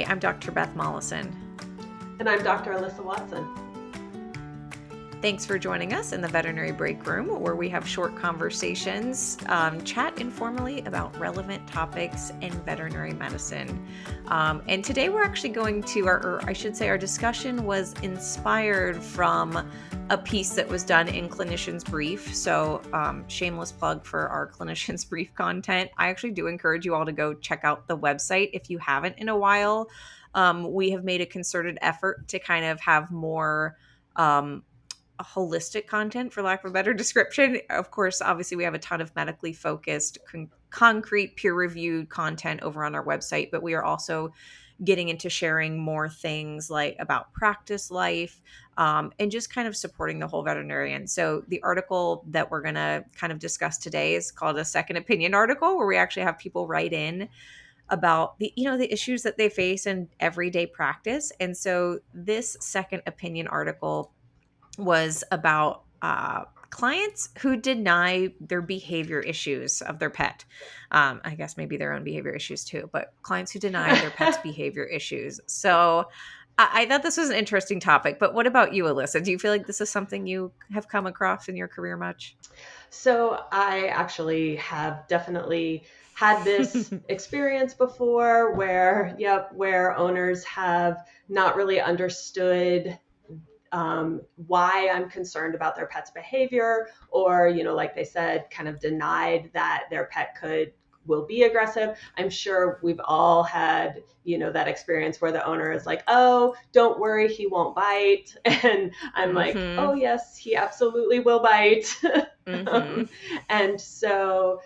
I'm Dr. Beth Molleson. And I'm Dr. Alyssa Watson. Thanks for joining us in the Veterinary Breakroom, where we have short conversations, chat informally about relevant topics in veterinary medicine. And today we're actually going to, our discussion was inspired from a piece that was done in Clinician's Brief. So shameless plug for our Clinician's Brief content. I actually do encourage you all to go check out the website if you haven't in a while. We have made a concerted effort to kind of have more holistic content, for lack of a better description. Of course, obviously we have a ton of medically focused, concrete, peer-reviewed content over on our website, but we are also getting into sharing more things like about practice life, and just kind of supporting the whole veterinarian. So the article that we're going to kind of discuss today is called a second opinion article, where we actually have people write in about the issues that they face in everyday practice. And so this second opinion article was about clients who deny their behavior issues of their pet. I guess maybe their own behavior issues too, but clients who deny their pet's behavior issues. So I thought this was an interesting topic. But what about you, Alyssa? Do you feel like this is something you have come across in your career much? So I actually have definitely had this experience before where owners have not really understood why I'm concerned about their pet's behavior, or, like they said, kind of denied that their pet will be aggressive. I'm sure we've all had, that experience where the owner is like, oh, don't worry, he won't bite. And I'm like, oh yes, he absolutely will bite. And so,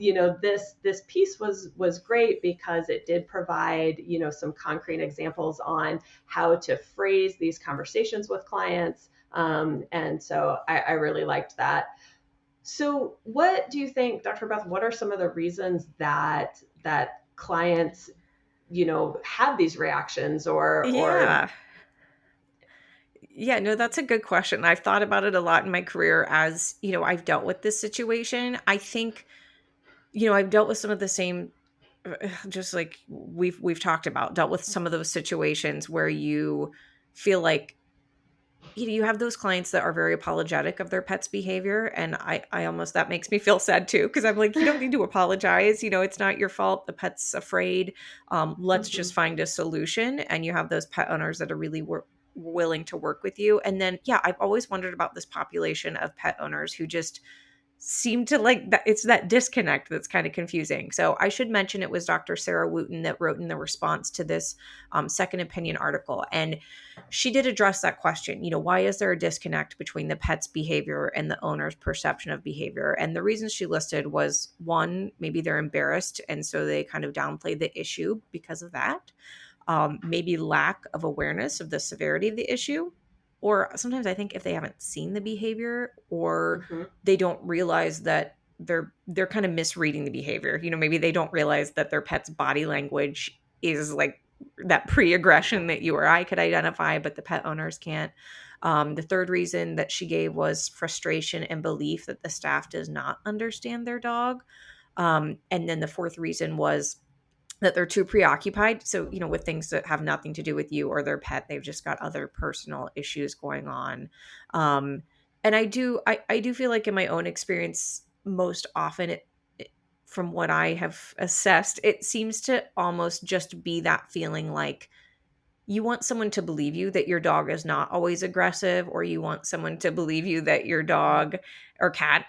this piece was great because it did provide, some concrete examples on how to phrase these conversations with clients. And so I really liked that. So what do you think, Dr. Beth, what are some of the reasons that clients, have these reactions Yeah, no, that's a good question. I've thought about it a lot in my career as, I've dealt with this situation. I think, I've dealt with some of the same, just like we've talked about, dealt with some of those situations where you feel like, you have those clients that are very apologetic of their pet's behavior. And I almost, that makes me feel sad too. Cause I'm like, you don't need to apologize. It's not your fault. The pet's afraid. Let's just find a solution. And you have those pet owners that are really willing to work with you. And then, I've always wondered about this population of pet owners who just seem to like that. It's that disconnect that's kind of confusing. So I should mention it was Dr. Sarah Wooten that wrote in the response to this second opinion article. And she did address that question, why is there a disconnect between the pet's behavior and the owner's perception of behavior? And the reasons she listed was, one, maybe they're embarrassed, and so they kind of downplay the issue because of that. Maybe lack of awareness of the severity of the issue. Or sometimes I think if they haven't seen the behavior, or they don't realize that they're kind of misreading the behavior. Maybe they don't realize that their pet's body language is like that pre-aggression that you or I could identify, but the pet owners can't. The third reason that she gave was frustration and belief that the staff does not understand their dog. And then the fourth reason was that they're too preoccupied. So, with things that have nothing to do with you or their pet, they've just got other personal issues going on. And I do feel like in my own experience, most often from what I have assessed, it seems to almost just be that feeling like you want someone to believe you that your dog is not always aggressive, or you want someone to believe you that your dog or cat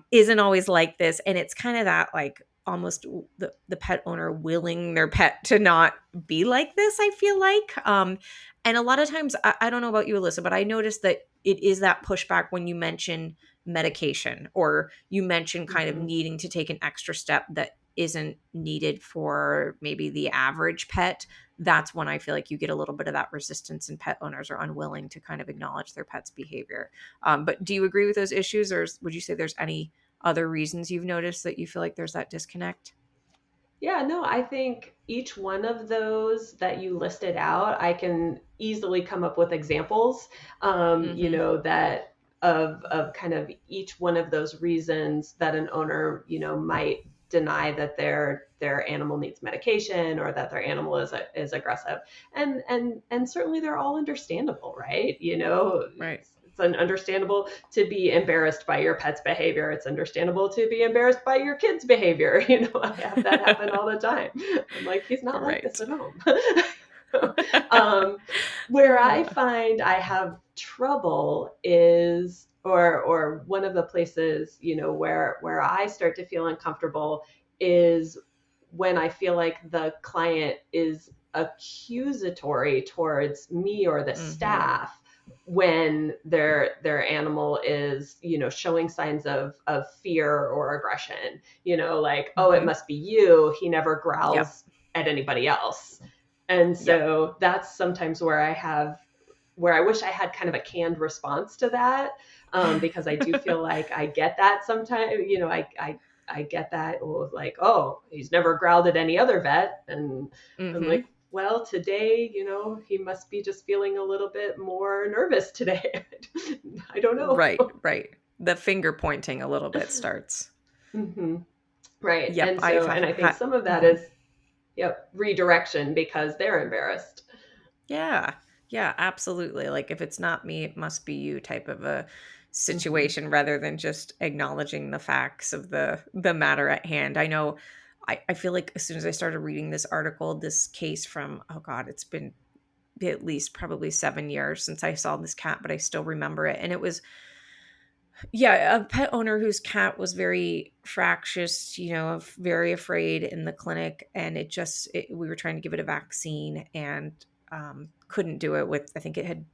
isn't always like this. And it's kind of that like almost the pet owner willing their pet to not be like this, I feel like. And a lot of times, I don't know about you, Alyssa, but I noticed that it is that pushback when you mention medication, or you mention kind of needing to take an extra step that isn't needed for maybe the average pet. That's when I feel like you get a little bit of that resistance, and pet owners are unwilling to kind of acknowledge their pet's behavior. But do you agree with those issues, or would you say there's any other reasons you've noticed that you feel like there's that disconnect? Yeah, no, I think each one of those that you listed out, I can easily come up with examples, that of kind of each one of those reasons that an owner, might deny that their animal needs medication or that their animal is aggressive. And certainly they're all understandable, right? Right. It's understandable to be embarrassed by your pet's behavior. It's understandable to be embarrassed by your kid's behavior. I have that happen all the time. I'm like, he's not like this Right. at home. um, where I find I have trouble is, or one of the places, where I start to feel uncomfortable is when I feel like the client is accusatory towards me or the Mm-hmm. staff when their animal is, showing signs of fear or aggression, like, oh, it Mm-hmm. must be you, he never Yep. growls at anybody else. And Yep. so that's sometimes where I wish I had kind of a canned response to that, because I do feel like I get that sometimes. I get that, like, oh, he's never growled at any other vet, and I'm Mm-hmm. like, well, today, he must be just feeling a little bit more nervous today. I don't know. Right. Right. The finger pointing a little bit starts. Hmm. Right, Yep. and I think Had. some of that Mm-hmm. is, yep, redirection because they're embarrassed. Yeah. Yeah, absolutely. Like if it's not me, it must be you type of a Hmm. situation rather than just acknowledging the facts of the matter at hand. I know I feel like as soon as I started reading this article, this case from, oh God, it's been at least probably 7 years since I saw this cat, but I still remember it. And it was, yeah, a pet owner whose cat was very fractious, very afraid in the clinic. And we were trying to give it a vaccine and couldn't do it I think it had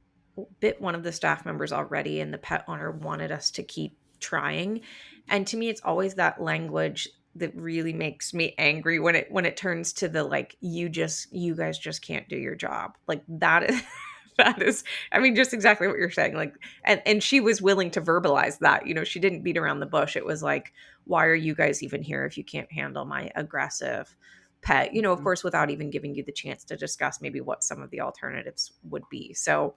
bit one of the staff members already. And the pet owner wanted us to keep trying. And to me, it's always that language that really makes me angry when it turns to the like, you guys just can't do your job. Like that is, that is, I mean, just exactly what you're saying. Like, and she was willing to verbalize that. She didn't beat around the bush. It was like, why are you guys even here if you can't handle my aggressive pet? Of course, without even giving you the chance to discuss maybe what some of the alternatives would be. So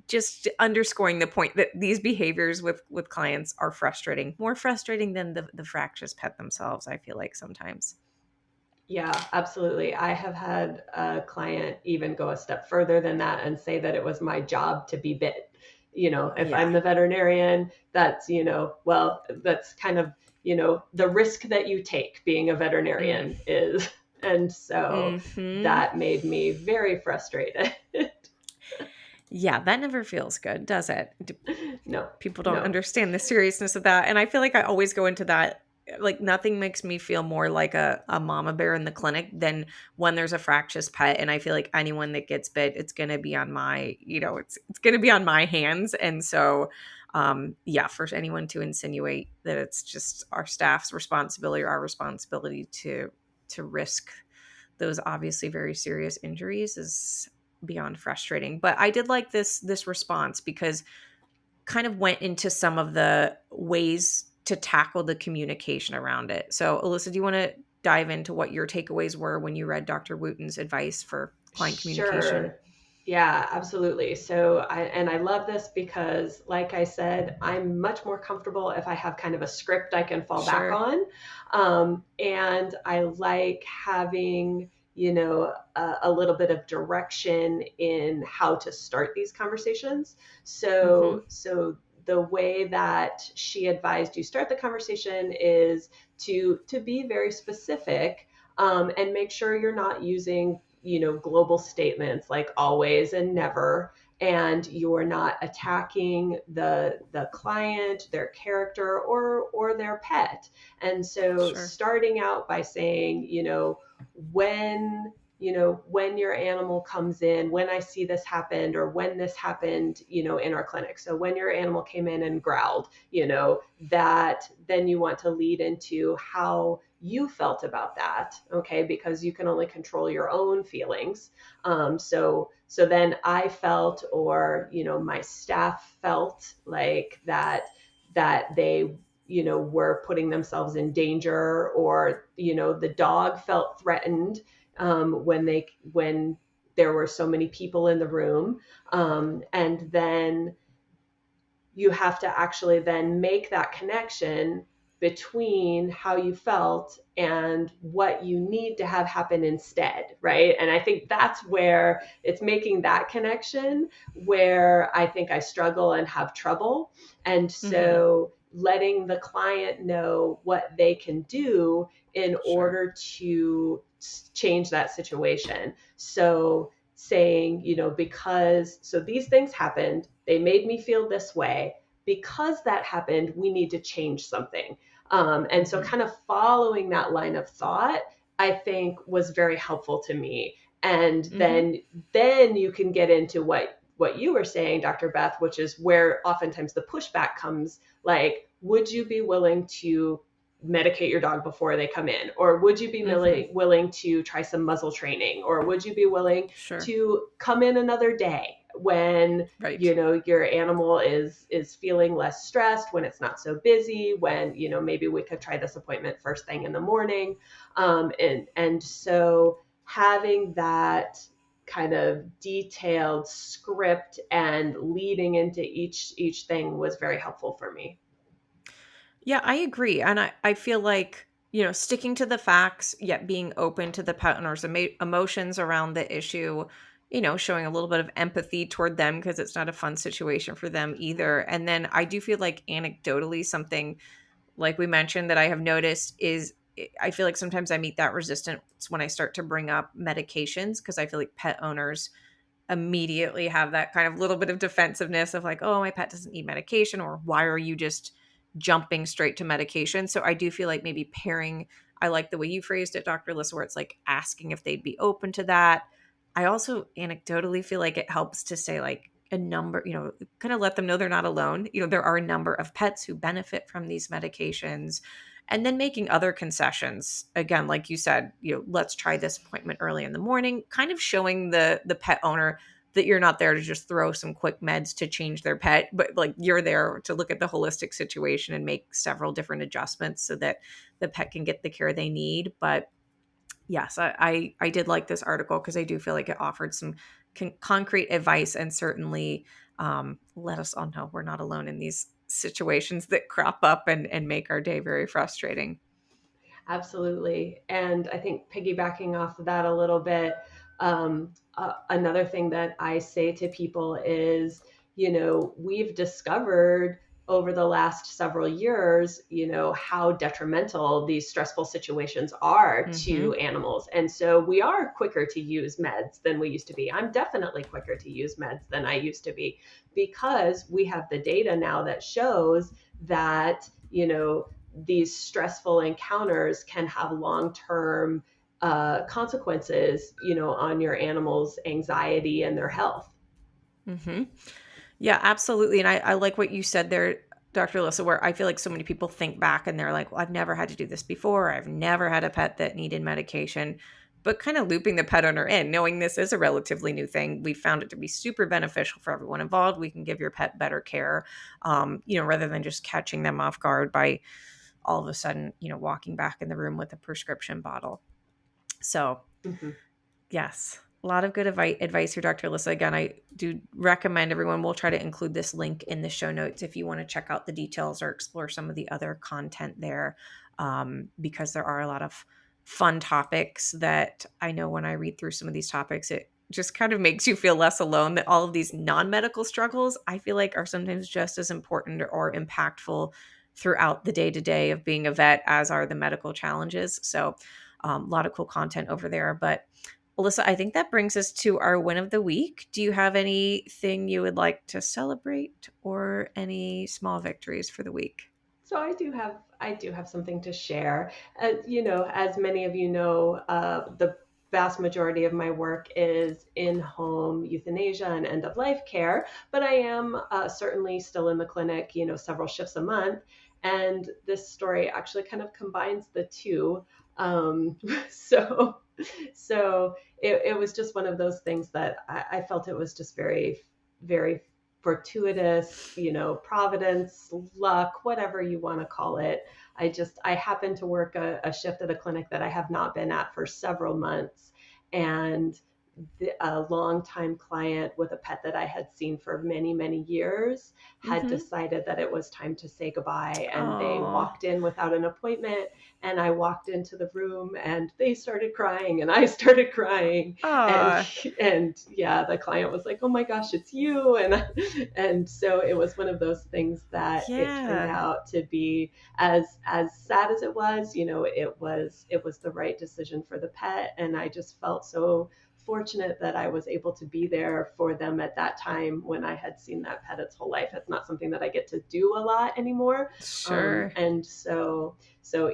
just underscoring the point that these behaviors with clients are frustrating, more frustrating than the fractious pet themselves, I feel like sometimes. Yeah, absolutely. I have had a client even go a step further than that and say that it was my job to be bit. If Yeah. I'm the veterinarian, that's, well, that's kind of, the risk that you take being a Mm. veterinarian is. And so Hmm. that made me very frustrated. Yeah, that never feels good, does it? No, People don't no. understand the seriousness of that. And I feel like I always go into that. Like nothing makes me feel more like a mama bear in the clinic than when there's a fractious pet. And I feel like anyone that gets bit, it's gonna be on it's gonna be on my hands. And so yeah, for anyone to insinuate that it's just our staff's responsibility or our responsibility to risk those obviously very serious injuries is beyond frustrating. But I did like this response because kind of went into some of the ways to tackle the communication around it. So, Alyssa, do you want to dive into what your takeaways were when you read Dr. Wooten's advice for client communication? Sure. Yeah, absolutely. So I love this because, like I said, I'm much more comfortable if I have kind of a script I can fall back Sure. on. And I like having, a little bit of direction in how to start these conversations. Mm-hmm. So the way that she advised you start the conversation is to be very specific, and make sure you're not using, global statements like always and never, and you're not attacking the client, their character, or their pet. And so Sure. starting out by saying, when when your animal comes in, when I see this happened, or when this happened, in our clinic. So when your animal came in and growled, that then you want to lead into how you felt about that, okay? Because you can only control your own feelings. So then I felt, or my staff felt like that they were putting themselves in danger, or the dog felt threatened, when there were so many people in the room, and then you have to actually then make that connection between how you felt and what you need to have happen instead, right? And I think that's where it's making that connection where I think I struggle and have trouble. And Hmm. so letting the client know what they can do in Sure. order to change that situation. So saying, because so these things happened, they made me feel this way. Because that happened, we need to change something. And so, Hmm. kind of following that line of thought, I think was very helpful to me. And Hmm. then you can get into what you were saying, Dr. Beth, which is where oftentimes the pushback comes. Like, would you be willing to medicate your dog before they come in, or would you be Hmm. willing to try some muzzle training, or would you be willing Sure. to come in another day when Right. your animal is feeling less stressed, when it's not so busy, when maybe we could try this appointment first thing in the morning. And so having that kind of detailed script and leading into each thing was very helpful for me. Yeah, I agree. And I feel like, sticking to the facts, yet being open to the pet owner's emotions around the issue, showing a little bit of empathy toward them because it's not a fun situation for them either. And then I do feel like anecdotally, something like we mentioned that I have noticed is I feel like sometimes I meet that resistance when I start to bring up medications because I feel like pet owners immediately have that kind of little bit of defensiveness of like, oh, my pet doesn't need medication, or why are you just jumping straight to medication? So I do feel like maybe pairing, I like the way you phrased it, Dr. Alyssa, where it's like asking if they'd be open to that. I also anecdotally feel like it helps to say like a number, kind of let them know they're not alone. There are a number of pets who benefit from these medications. And then making other concessions. Again, like you said, let's try this appointment early in the morning, kind of showing the pet owner that you're not there to just throw some quick meds to change their pet, but like you're there to look at the holistic situation and make several different adjustments so that the pet can get the care they need. But yes, I did like this article because I do feel like it offered some concrete advice and certainly let us all know we're not alone in these situations that crop up and make our day very frustrating. Absolutely. And I think piggybacking off of that a little bit, another thing that I say to people is, we've discovered over the last several years, how detrimental these stressful situations are to Hmm. animals. And so we are quicker to use meds than we used to be. I'm definitely quicker to use meds than I used to be because we have the data now that shows that, these stressful encounters can have long-term consequences, on your animal's anxiety and their health. Hmm. Yeah, absolutely. And I like what you said there, Dr. Alyssa, where I feel like so many people think back and they're like, well, I've never had to do this before. I've never had a pet that needed medication. But kind of looping the pet owner in, knowing this is a relatively new thing, we found it to be super beneficial for everyone involved. We can give your pet better care, rather than just catching them off guard by all of a sudden, walking back in the room with a prescription bottle. So Mm-hmm. yes. A lot of good advice here, Dr. Alyssa. Again, I do recommend everyone, we'll try to include this link in the show notes if you want to check out the details or explore some of the other content there, because there are a lot of fun topics that I know when I read through some of these topics, it just kind of makes you feel less alone that all of these non medical struggles, I feel like, are sometimes just as important or impactful throughout the day to day of being a vet as are the medical challenges. So, a lot of cool content over there. But Alyssa, I think that brings us to our win of the week. Do you have anything you would like to celebrate or any small victories for the week? So I do have something to share. As many of you know, the vast majority of my work is in-home euthanasia and end-of-life care, but I am certainly still in the clinic, several shifts a month. And this story actually kind of combines the two. Um, so, so it was just one of those things that I felt it was just very, very fortuitous, providence, luck, whatever you want to call it. I happened to work a shift at a clinic that I have not been at for several months. And a longtime client with a pet that I had seen for many, many years had Mhm. decided that it was time to say goodbye. And they Aw. walked in without an appointment. And I walked into the room and they started crying and I started crying. And, Aw. and yeah, the client was like, oh my gosh, it's you. And so it was one of those things that it turned Yeah. out to be as sad as it was, it was the right decision for the pet. And I just felt so fortunate that I was able to be there for them at that time when I had seen that pet its whole life. It's not something that I get to do a lot anymore. Sure. And so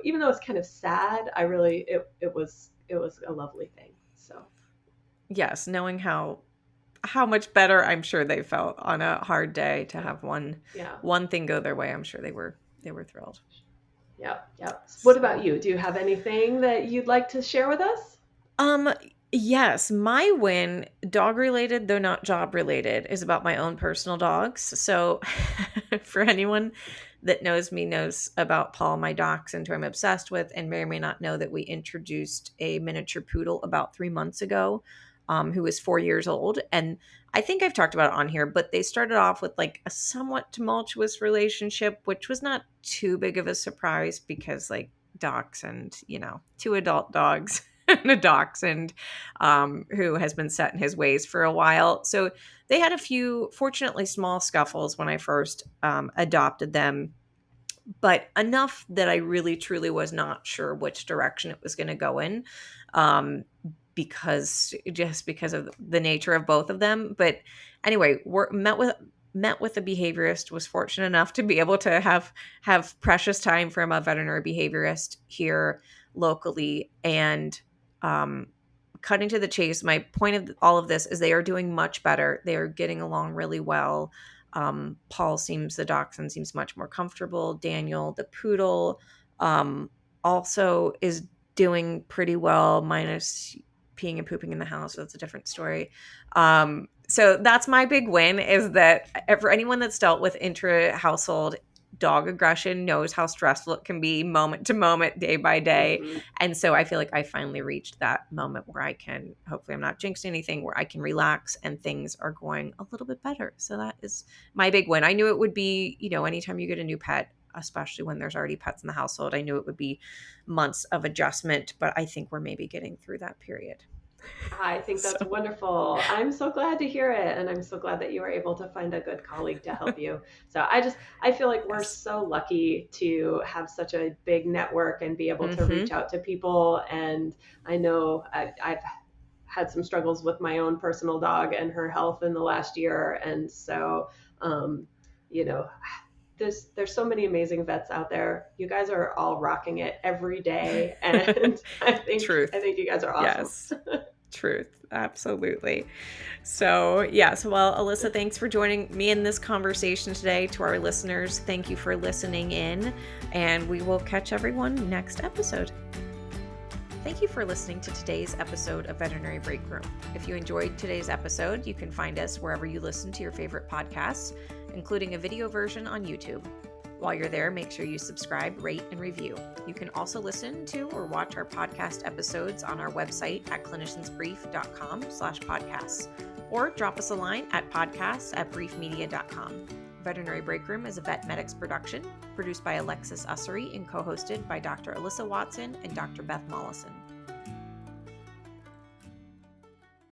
even though it's kind of sad, I really, it was a lovely thing. So Yes, knowing how much better I'm sure they felt on a hard day to yeah, have one yeah, one thing go their way. I'm sure they were thrilled. yeah, yeah. What about So, you? Do you have anything that you'd like to share with us? um, yes, my win, dog related, though not job related, is about my own personal dogs. So, for anyone that knows me, knows about Paul, my dachshund, who I'm obsessed with, and may or may not know that we introduced a miniature poodle about 3 months ago, who is 4 years old. And I think I've talked about it on here, but they started off with like a somewhat tumultuous relationship, which was not too big of a surprise because, like, dachshund, two adult dogs and a dachshund, who has been set in his ways for a while. So they had a few, fortunately, small scuffles when I first adopted them, but enough that I really truly was not sure which direction it was going to go in. Because of the nature of both of them. But anyway, met with a behaviorist, was fortunate enough to be able to have precious time from a veterinary behaviorist here locally. And um cutting to the chase, my point of all of this is they are doing much better. They are getting along really well. The dachshund seems much more comfortable. Daniel, the poodle, um also is doing pretty well, minus peeing and pooping in the house. So that's a different story. So that's my big win, is that for anyone that's dealt with intra household dog aggression knows how stressful it can be moment to moment, day by day. Mm-hmm. And so I feel like I finally reached that moment where I can, hopefully I'm not jinxing anything, where I can relax and things are going a little bit better. So that is my big win. I knew it would be, anytime you get a new pet, especially when there's already pets in the household, I knew it would be months of adjustment, but I think we're maybe getting through that period. I think So, that's wonderful. I'm so glad to hear it. And I'm so glad that you were able to find a good colleague to help you. So I feel like we're yes. so lucky to have such a big network and be able to reach Mm-hmm. out to people. And I know I've had some struggles with my own personal dog and her health in the last year. And so, um, you know, there's so many amazing vets out there. You guys are all rocking it every day. And I think, Truth. I think you guys are awesome. Yes. Truth. Absolutely. So, yes. Well, Alyssa, thanks for joining me in this conversation today. To our listeners, thank you for listening in, and we will catch everyone next episode. Thank you for listening to today's episode of Veterinary Breakroom. If you enjoyed today's episode, you can find us wherever you listen to your favorite podcasts, including a video version on YouTube. While you're there, make sure you subscribe, rate, and review. You can also listen to or watch our podcast episodes on our website at cliniciansbrief.com/podcasts, or drop us a line at podcasts@briefmedia.com. Veterinary Breakroom is a Vet Medics production, produced by Alexis Ussery and co-hosted by Dr. Alyssa Watson and Dr. Beth Molleson.